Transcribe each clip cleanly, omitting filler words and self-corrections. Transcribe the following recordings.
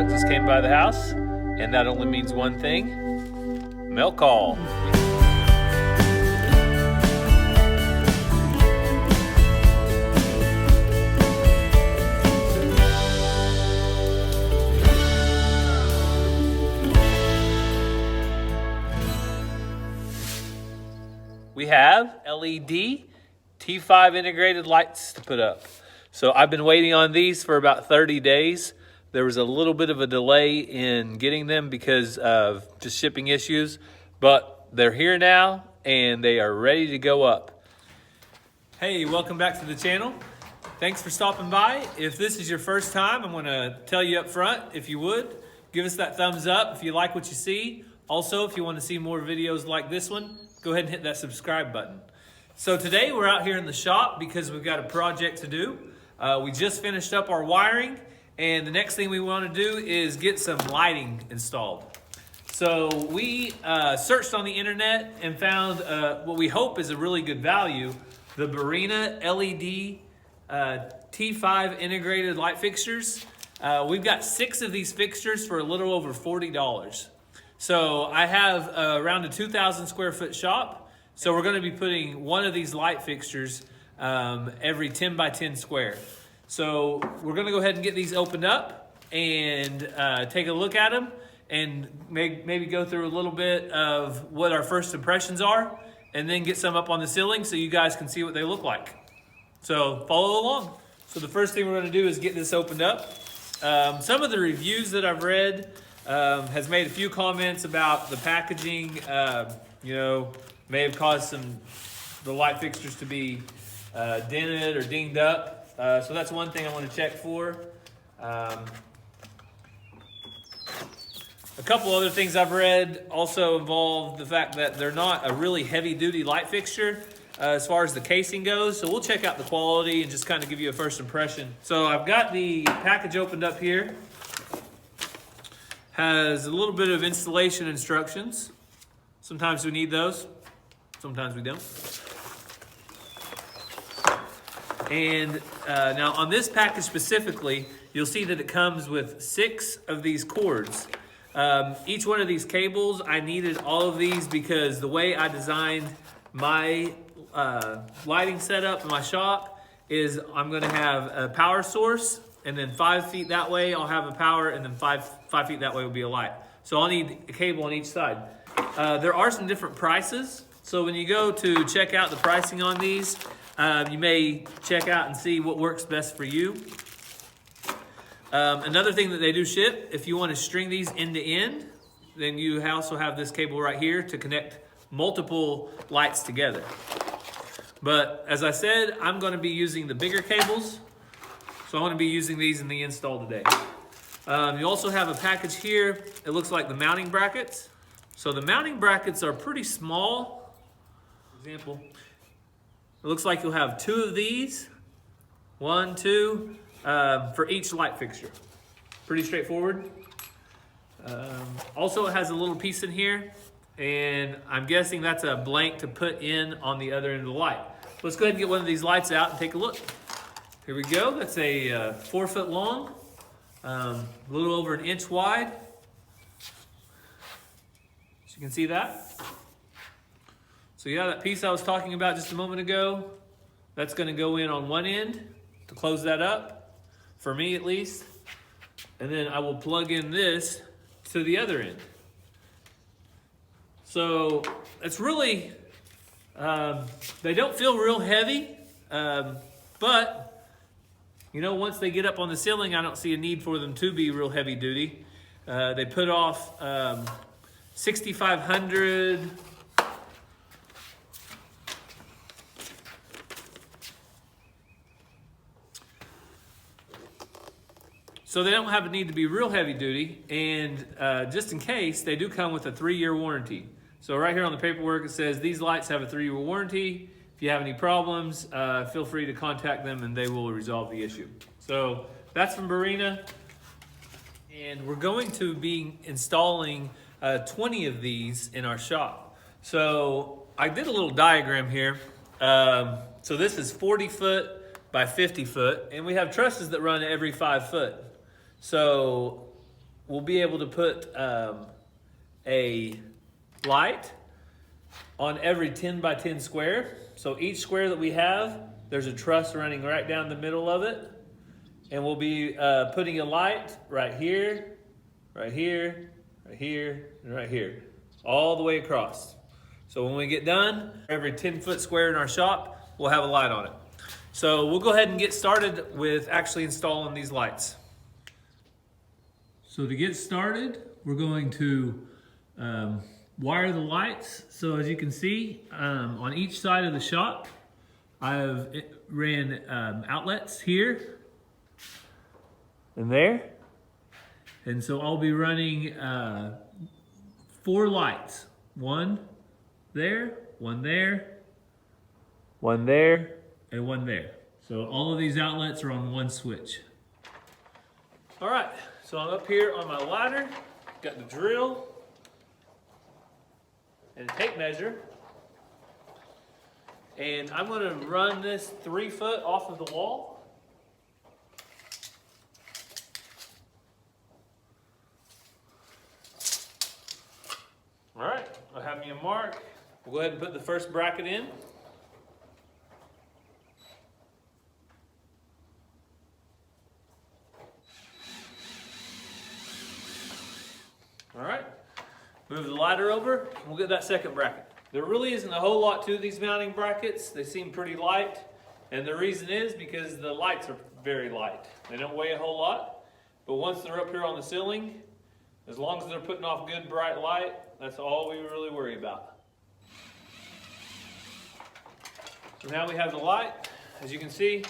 dog just came by the house, and that only means one thing: milk call. We have LED T5 integrated lights to put up. So I've been waiting on these for about 30 days. There was a little bit of a delay in getting them because of just shipping issues, but they're here now and they are ready to go up. Hey, welcome back to the channel. Thanks for stopping by. If this is your first time, I'm gonna tell you up front, if you would, give us that thumbs up if you like what you see. Also, if you want to see more videos like this one, go ahead and hit that subscribe button. So today we're out here in the shop because we've got a project to do. We just finished up our wiring, and the next thing we want to do is get some lighting installed. So we searched on the internet and found what we hope is a really good value, the Barrina LED T5 integrated light fixtures. We've got 6 of these fixtures for a little over $40. So I have around a 2,000 square foot shop. So we're gonna be putting one of these light fixtures every 10 by 10 square. So we're gonna go ahead and get these opened up and take a look at them and maybe go through a little bit of what our first impressions are, and then get some up on the ceiling so you guys can see what they look like. So follow along. So the first thing we're gonna do is get this opened up. Some of the reviews that I've read has made a few comments about the packaging, may have caused the light fixtures to be dented or dinged up. So that's one thing I want to check for. A couple other things I've read also involve the fact that they're not a really heavy duty light fixture as far as the casing goes. So we'll check out the quality and just kind of give you a first impression. So I've got the package opened up here. Has a little bit of installation instructions. Sometimes we need those, sometimes we don't. And now on this package specifically, you'll see that it comes with 6 of these cords. Each one of these cables, I needed all of these because the way I designed my lighting setup in my shop is I'm gonna have a power source, and then 5 feet that way I'll have a power, and then 5 feet that way will be a light. So I'll need a cable on each side. There are some different prices. So when you go to check out the pricing on these, you may check out and see what works best for you. Another thing that they do ship, if you want to string these end to end, then you also have this cable right here to connect multiple lights together. But as I said, I'm going to be using the bigger cables. So I'm going to be using these in the install today. You also have a package here. It looks like the mounting brackets. So the mounting brackets are pretty small. For example, it looks like you'll have 2 of these. 1, 2, for each light fixture. Pretty straightforward. Also, it has a little piece in here, and I'm guessing that's a blank to put in on the other end of the light. Let's go ahead and get one of these lights out and take a look. Here we go. That's a 4 foot long, a little over 1 inch wide. So you can see that. So yeah, that piece I was talking about just a moment ago, that's going to go in on one end to close that up, for me at least. And then I will plug in this to the other end. So it's really, they don't feel real heavy, but once they get up on the ceiling, I don't see a need for them to be real heavy duty. They put off 6,500. So they don't have a need to be real heavy duty, and just in case, they do come with a 3-year warranty. So right here on the paperwork, it says these lights have a 3-year warranty. If you have any problems, feel free to contact them and they will resolve the issue. So that's from Barrina. And we're going to be installing 20 of these in our shop. So I did a little diagram here. So this is 40 foot by 50 foot, and we have trusses that run every 5 foot. So we'll be able to put a light on every 10 by 10 square. So each square that we have, there's a truss running right down the middle of it. And we'll be putting a light right here, right here, right here, and right here, all the way across. So when we get done, every 10-foot square in our shop, we'll have a light on it. So we'll go ahead and get started with actually installing these lights. So to get started, we're going to wire the lights. So as you can see, on each side of the shop, I've ran outlets here and there. And so I'll be running 4 lights. One there, one there, one there, and one there. So all of these outlets are on one switch. All right, so I'm up here on my ladder, got the drill and a tape measure. And I'm gonna run this 3 foot off of the wall. All right, I'll have me a mark. We'll go ahead and put the first bracket in. All right, move the ladder over, and we'll get that second bracket. There really isn't a whole lot to these mounting brackets. They seem pretty light, and the reason is because the lights are very light. They don't weigh a whole lot, but once they're up here on the ceiling, as long as they're putting off good bright light, that's all we really worry about. So now we have the light. As you can see,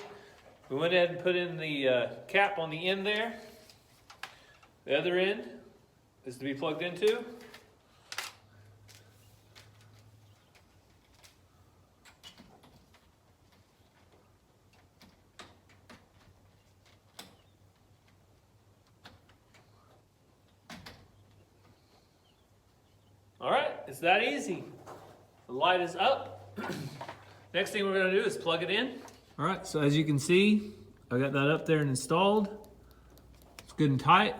we went ahead and put in the cap on the end there. The other end is to be plugged into. All right, it's that easy. The light is up. Next thing we're gonna do is plug it in. All right, so as you can see, I got that up there and installed. It's good and tight.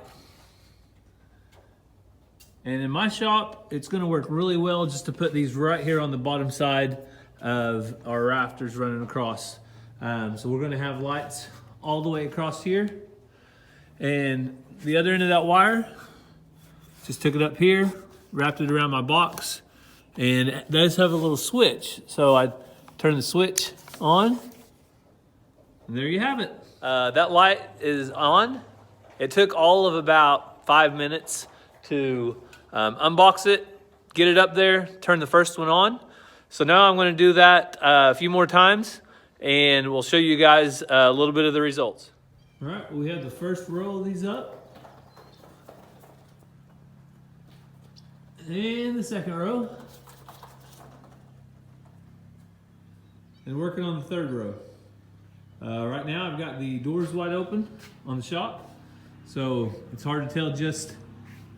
And in my shop, it's gonna work really well just to put these right here on the bottom side of our rafters running across. So we're gonna have lights all the way across here. And the other end of that wire, just took it up here, wrapped it around my box, and it does have a little switch. So I turn the switch on, and there you have it. That light is on. It took all of about 5 minutes to unbox it, get it up there, turn the first one on. So now I'm gonna do that a few more times, and we'll show you guys a little bit of the results. All right, we have the first row of these up. And the second row. And working on the third row. Right now I've got the doors wide open on the shop. So it's hard to tell just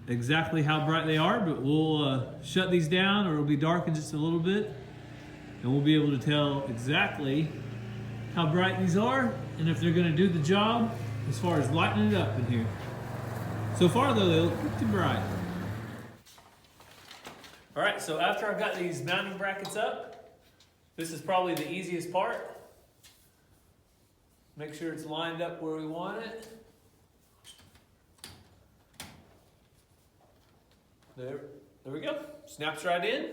exactly how bright they are, but we'll shut these down or it'll be dark in just a little bit. And we'll be able to tell exactly how bright these are and if they're gonna do the job as far as lighting it up in here. So far though, they look pretty bright. All right, so after I've got these mounting brackets up, this is probably the easiest part. Make sure it's lined up where we want it. There we go. Snaps right in.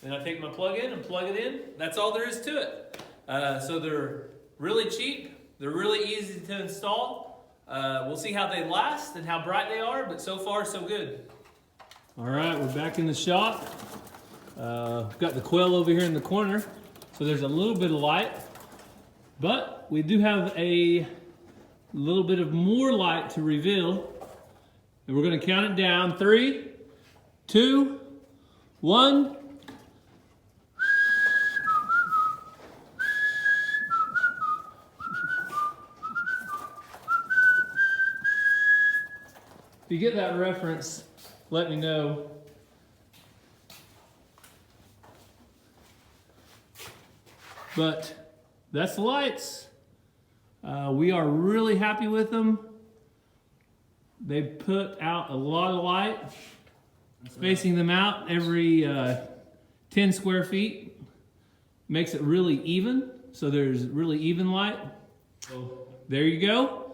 Then I take my plug in and plug it in. That's all there is to it. So they're really cheap. They're really easy to install. We'll see how they last and how bright they are, but so far so good. All right, we're back in the shop. Got the Quail over here in the corner, so there's a little bit of light, but we do have a little bit of more light to reveal. And we're gonna count it down. 3, 2, 1. If you get that reference, let me know. But that's the lights. We are really happy with them. They put out a lot of light, spacing them out every 10 square feet. Makes it really even, so there's really even light. So there you go.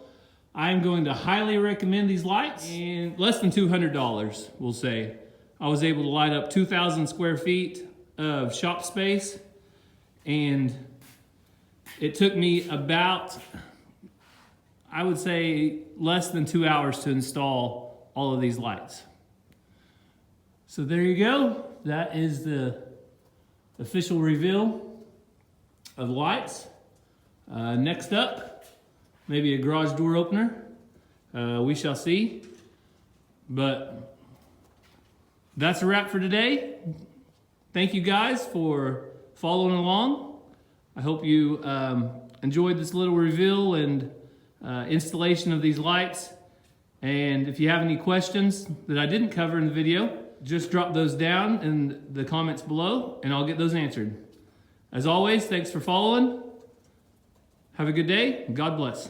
I'm going to highly recommend these lights. And less than $200, we'll say. I was able to light up 2,000 square feet of shop space, and it took me about, I would say, less than 2 hours to install all of these lights. So there you go. That is the official reveal of lights. Next up, maybe a garage door opener. We shall see. But that's a wrap for today. Thank you guys for following along. I hope you enjoyed this little reveal and installation of these lights. And if you have any questions that I didn't cover in the video, just drop those down in the comments below and I'll get those answered. As always, thanks for following. Have a good day. God bless.